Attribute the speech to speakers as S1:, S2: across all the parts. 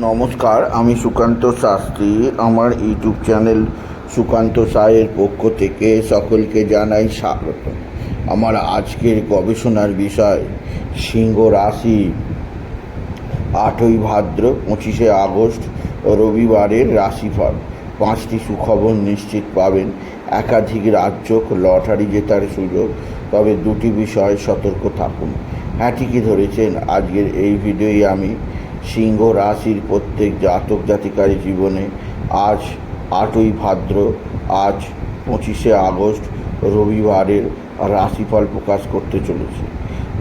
S1: নমস্কার, আমি সুকান্ত শাস্ত্রী। আমার ইউটিউব চ্যানেল সুকান্ত সায়ের পক্ষ থেকে সকলকে জানাই স্বাগত। আমার আজকের গবেষণার বিষয় সিংহ রাশি, 8ই ভাদ্র 25শে আগস্ট রবিবারের রাশিফল। 5টি সুখবর নিশ্চিত পাবেন। একাধিক রাজ্য লটারি জেতার সুযোগ, তবে 2টি বিষয়ে সতর্ক থাকুন। হ্যাঁ, ঠিকই ধরেছেন। আজকের এই ভিডিওয় আমি সিংহ রাশির প্রত্যেক জাতক জাতিকার জীবনে আজ 8ই ভাদ্র, আজ 25শে আগস্ট রবিবারের রাশিফল প্রকাশ করতে চলেছি।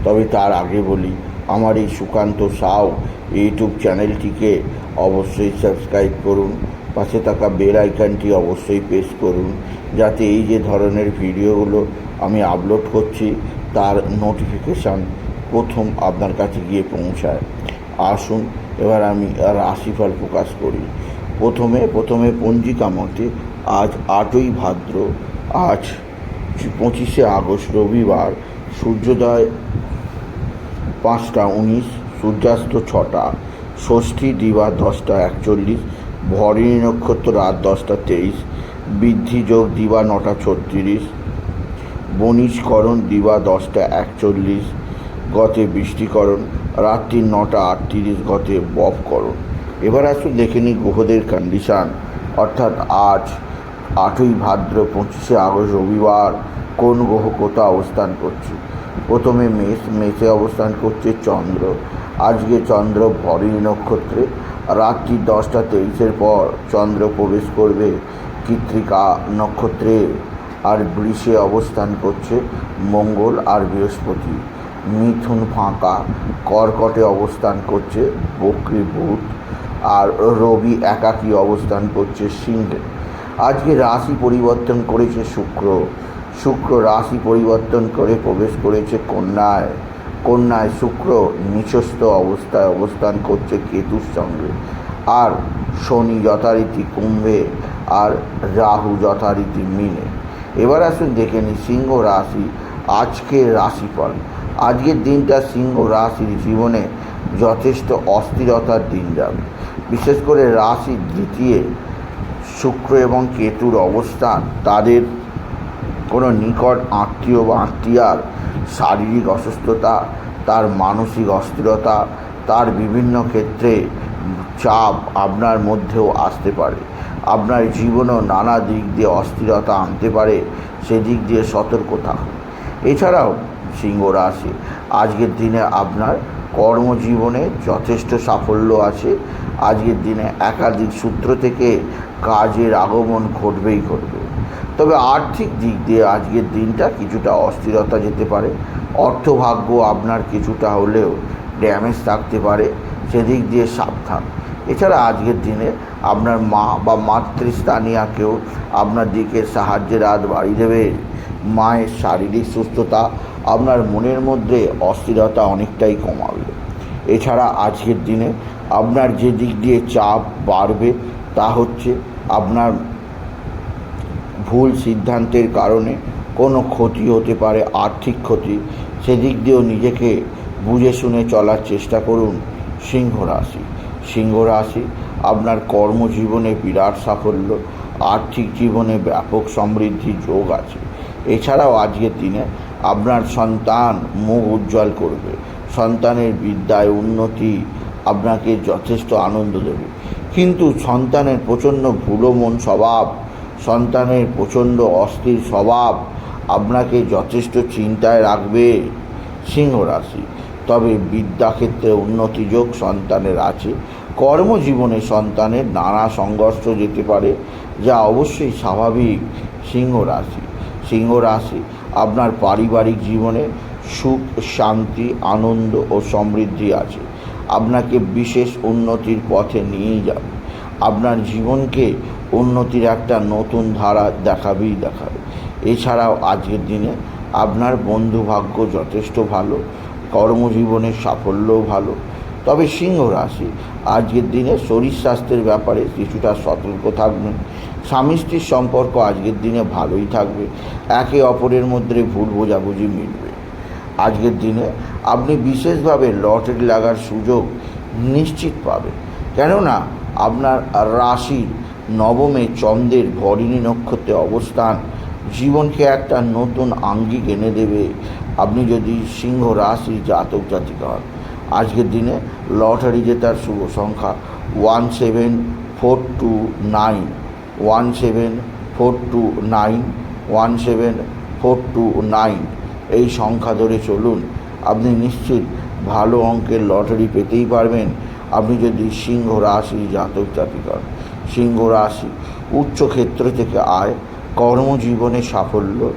S1: তবে তার আগে বলি, আমার এই সুকান্ত সাউ ইউটিউব চ্যানেলটিকে অবশ্যই সাবস্ক্রাইব করুন। পাশে থাকা বেল আইকনটি অবশ্যই প্রেস করুন, যাতে এই যে ধরনের ভিডিওগুলো আমি আপলোড করছি তার নোটিফিকেশান প্রথম আপনার কাছে গিয়ে পৌঁছায়। আসুন এবার আমি রাশিফল প্রকাশ করি। প্রথমে পঞ্জিকা মতে আজ 8ই ভাদ্র, আজ 25শে আগস্ট রবিবার। সূর্যোদয় 5টা 19, সূর্যাস্ত 6টা, ষষ্ঠী দিবা 10টা 41, ভরণী নক্ষত্র রাত 10টা 23, বৃদ্ধি যোগ দিবা 9টা 36, বণিজকরণ দিবা 10টা 41, গতে বৃষ্টিকরণ রাত্রি 9টা 38, গতে ববকরণ। এবার আসুন দেখে নিই গ্রহদের কন্ডিশান, অর্থাৎ আজ 8ই ভাদ্র 25শে আগস্ট রবিবার কোন গ্রহ কোথায় অবস্থান করছে। প্রথমে মেষে অবস্থান করছে চন্দ্র। আজকে চন্দ্র ভরণী নক্ষত্রে, রাত্রি 10টা 23-এর পর চন্দ্র প্রবেশ করবে কৃত্তিকা নক্ষত্রে। আর বৃষে অবস্থান করছে মঙ্গল আর বৃহস্পতি। মিথুন ফাঁকা, কর্কটে অবস্থান করছে বক্রী বুধ, আর রবি একাকী অবস্থান করছে সিংহে। আজকে রাশি পরিবর্তন করেছে শুক্র রাশি পরিবর্তন করে প্রবেশ করেছে কন্যায় শুক্র নিচস্থ অবস্থায় অবস্থান করছে কেতুর সঙ্গে। আর শনি যথারীতি কুম্ভে, আর রাহু যথারীতি মীনে। এবার আসুন দেখে নিই সিংহ রাশি আজকের রাশিফল। আজকের দিনটা সিংহ রাশির জীবনে যথেষ্ট অস্থিরতার দিন যাবে। বিশেষ করে রাশির দ্বিতীয় শুক্র এবং কেতুর অবস্থান তাদের কোনো নিকট আত্মীয় বা আত্মীয়ার শারীরিক অসুস্থতা, তার মানসিক অস্থিরতা, তার বিভিন্ন ক্ষেত্রে চাপ আপনার মধ্যেও আসতে পারে। আপনার জীবনেও নানা দিক দিয়ে অস্থিরতা আনতে পারে, সেদিক দিয়ে সতর্ক থাকুন। এছাড়াও সিংহ রাশি আজকের দিনে আপনার কর্মজীবনে যথেষ্ট সাফল্য আছে। আজকের দিনে একাধিক সূত্র থেকে কাজের আগমন ঘটবে। তবে আর্থিক দিক দিয়ে আজকের দিনটা কিছুটা অস্থিরতা যেতে পারে। অর্থভাগ্য আপনার কিছুটা হলেও ড্যামেজ থাকতে পারে, সেদিক দিয়ে সাবধান। এছাড়া আজকের দিনে আপনার মা বা মাতৃস্থানীয় কেউ আপনার দিকে সাহায্যের হাত বাড়িয়ে দেবে। মায়ের শারীরিক সুস্থতা আপনার মনের মধ্যে অস্থিরতা অনেকটাই কমাবে। এছাড়া আজকের দিনে আপনার যে দিক দিয়ে চাপ বাড়বে তা হচ্ছে আপনার ভুল সিদ্ধান্তের কারণে কোনো ক্ষতি হতে পারে, আর্থিক ক্ষতি। সেদিক দিয়েও নিজেকে বুঝে শুনে চলার চেষ্টা করুন। সিংহ রাশি আপনার কর্মজীবনে বিরাট সাফল্য, আর্থিক জীবনে ব্যাপক সমৃদ্ধি যোগ আছে। এছাড়াও আজকের দিনে আপনার সন্তান মুখ উজ্জ্বল করবে। সন্তানের বিদ্যায় উন্নতি আপনাকে যথেষ্ট আনন্দ দেবে। কিন্তু সন্তানের প্রচণ্ড ভুলোমন স্বভাব, সন্তানের প্রচণ্ড অস্থির স্বভাব আপনাকে যথেষ্ট চিন্তায় রাখবে সিংহ রাশি। তবে বিদ্যাক্ষেত্রে উন্নতি যোগ সন্তানের আছে। কর্মজীবনে সন্তানের নানা সংঘর্ষ যেতে পারে, যা অবশ্যই স্বাভাবিক। সিংহ রাশি আপনার পারিবারিক জীবনে সুখ, শান্তি, আনন্দ ও সমৃদ্ধি আছে। আপনাকে বিশেষ উন্নতির পথে নিয়ে যাবে। আপনার জীবনকে উন্নতির একটা নতুন ধারা দেখাবে। এছাড়াও আজকের দিনে আপনার বন্ধুভাগ্য যথেষ্ট ভালো, কর্মজীবনের সাফল্যও ভালো। তবে সিংহ রাশি আজকের দিনে শরীর স্বাস্থ্যের ব্যাপারে কিছুটা সতর্ক থাকবেন। স্বামী স্ত্রীর সম্পর্ক আজকের দিনে ভালোই থাকবে, একে অপরের মধ্যে ভুল বোঝাবুঝি মিলবে। আজকের দিনে আপনি বিশেষভাবে লটারি লাগার সুযোগ নিশ্চিত পাবেন। কেননা আপনার রাশির নবমে চন্দ্রের ভরিণী নক্ষত্রে অবস্থান জীবনকে একটা নতুন আঙ্গিক এনে দেবে। আপনি যদি সিংহ রাশির জাতক জাতিকা হন, আজকের দিনে লটারি জেতার শুভ সংখ্যা 17429, 17429, 17429। এই সংখ্যা ধরে চলুন, আপনি নিশ্চিত ভালো অঙ্কের লটারি পেতেই পারবেন। আপনি যদি সিংহ রাশি জাতক জাতিকা হন, সিংহ রাশি উচ্চ ক্ষেত্র থেকে আয়, কর্মজীবনে সাফল্য,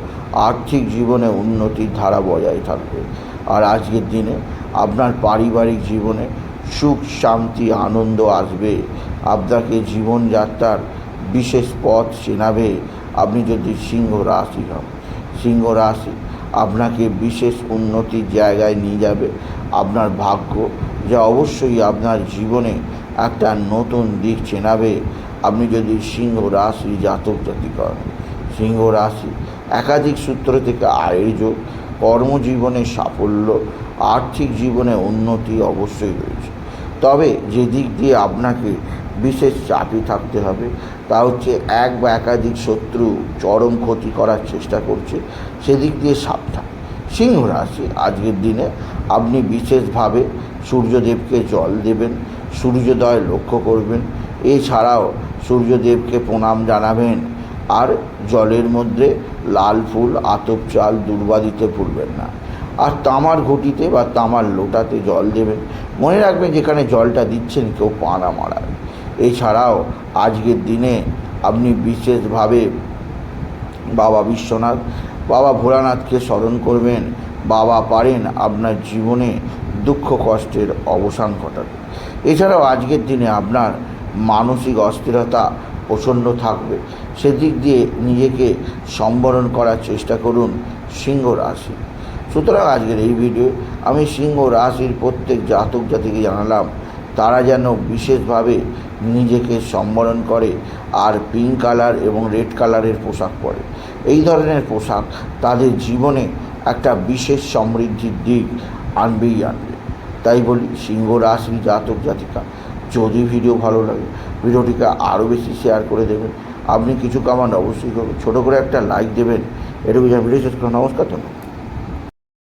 S1: আর্থিক জীবনে উন্নতির ধারা বজায় থাকবে। আর আজকের দিনে আপনার পারিবারিক জীবনে সুখ শান্তি আনন্দ আসবে। আপনাকে জীবনযাত্রার বিশেষ পথ চেনাবে। আপনি যদি সিংহ রাশি হন, সিংহ রাশি আপনাকে বিশেষ উন্নতির জায়গায় নিয়ে যাবে। আপনার ভাগ্য যা অবশ্যই আপনার জীবনে একটা নতুন দিক চেনাবে। আপনি যদি সিংহ রাশি জাতক জাতিকা হন, সিংহ রাশি একাধিক সূত্র থেকে আয়ের যোগ, কর্মজীবনে সাফল্য, আর্থিক জীবনে উন্নতি অবশ্যই রয়েছে। তবে যে দিক দিয়ে আপনাকে বিশেষ চাপে থাকতে হবে তা হচ্ছে এক বা একাধিক শত্রু চরম ক্ষতি করার চেষ্টা করছে, সেদিক দিয়ে সাবধান। সিংহ রাশি আজকের দিনে আপনি বিশেষভাবে সূর্যদেবকে জল দেবেন, সূর্যোদয় লক্ষ্য করবেন, এছাড়াও সূর্যদেবকে প্রণাম জানাবেন। আর জলের মধ্যে লাল ফুল, আতপ চাল, দূর্বা দিতে ভুলবেন না। আর তামার ঘটিতে বা তামার লোটাতে জল দেবেন। মনে রাখবেন যেখানে জলটা দিচ্ছেন কেউ পা না মারায়। এছাড়াও আজকের দিনে আপনি বিশেষভাবে বাবা বিশ্বনাথ, বাবা ভোলানাথকে স্মরণ করবেন। বাবা পারেন আপনার জীবনে দুঃখ কষ্টের অবসান ঘটাতে। এছাড়াও আজকের দিনে আপনার মানসিক অস্থিরতা প্রচণ্ড থাকবে, সেদিক দিয়ে নিজেকে সম্বরণ করার চেষ্টা করুন সিংহ রাশি। সুতরাং আজকের এই ভিডিও আমি সিংহ রাশির প্রত্যেক জাতক জাতিকে জানালাম তারা যেন বিশেষভাবে নিজেকে সম্বরণ করে আর পিঙ্ক কালার এবং রেড কালারের পোশাক পরে। এই ধরনের পোশাক তাদের জীবনে একটা বিশেষ সমৃদ্ধির দিক আনবেই আনবে। তাই বলি সিংহ রাশি জাতক জাতিকা, যদি ভিডিও ভালো লাগে ভিডিওটিকে আরও বেশি শেয়ার করে দেবেন। আপনি কিছু কমেন্ট অবশ্যই করবেন, ছোটো করে একটা লাইক দেবেন। এটুকু ভিডিও শেষ করে নমস্কার। ধন্যবাদ।